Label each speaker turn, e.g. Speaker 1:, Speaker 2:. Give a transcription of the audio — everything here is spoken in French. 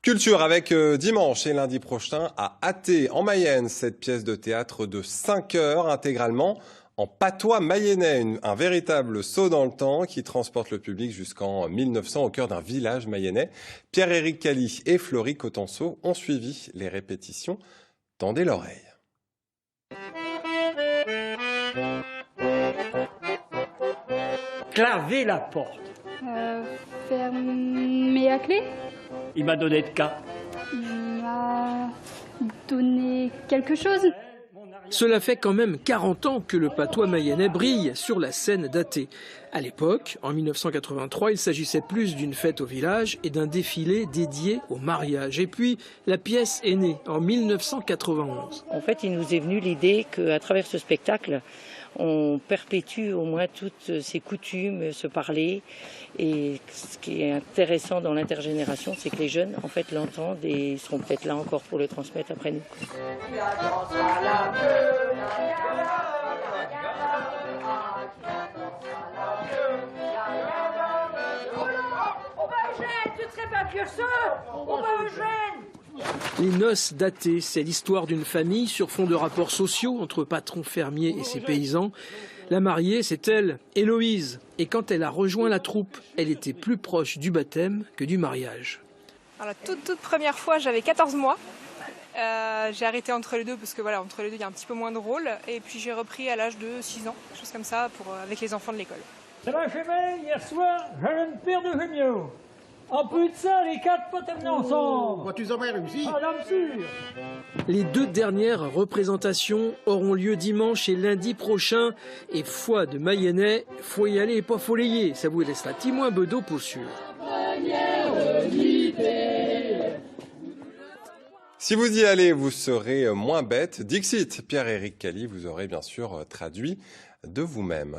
Speaker 1: Culture avec dimanche et lundi prochain à Athée, en Mayenne, cette pièce de théâtre de 5 heures intégralement en patois mayennais, un véritable saut dans le temps qui transporte le public jusqu'en 1900 au cœur d'un village mayennais. Pierre-Éric Cali et Florie Cotenceau ont suivi les répétitions. Tendez l'oreille.
Speaker 2: Claver la porte.
Speaker 3: Fermer à clé.
Speaker 2: Il m'a donné de cas.
Speaker 3: Il m'a donné quelque chose.
Speaker 4: Cela fait quand même 40 ans que le patois mayennais brille sur la scène d'Athée. À l'époque, en 1983, il s'agissait plus d'une fête au village et d'un défilé dédié au mariage. Et puis, la pièce est née en 1991.
Speaker 5: En fait, il nous est venu l'idée qu'à travers ce spectacle, on perpétue au moins toutes ces coutumes, se parler. Et ce qui est intéressant dans l'intergénération, c'est que les jeunes, en fait, l'entendent et seront peut-être là encore pour le transmettre après nous.
Speaker 4: Les noces d'Athée, c'est l'histoire d'une famille sur fond de rapports sociaux entre patrons fermiers et ses paysans. La mariée, c'est elle, Héloïse. Et quand elle a rejoint la troupe, elle était plus proche du baptême que du mariage.
Speaker 6: Alors, la toute première fois, j'avais 14 mois. J'ai arrêté entre les deux parce que voilà, entre les deux, il y a un petit peu moins de rôle. Et puis j'ai repris à l'âge de 6 ans, quelque chose comme ça, avec les enfants de l'école.
Speaker 2: Ça va, chemin, hier soir, j'avais une paire de jumeaux. En plus de ça, les 4 potes amenés ensemble.
Speaker 7: Tu as bien réussi.
Speaker 2: Ah, dame sûre.
Speaker 4: Les 2 dernières représentations auront lieu dimanche et lundi prochain. Et foi de Mayennais, faut y aller et pas folleyer. Ça vous laissera témoin bedeau pour sûr.
Speaker 1: Si vous y allez, vous serez moins bête. Dixit, Pierre-Éric Cali, vous aurez bien sûr traduit de vous-même.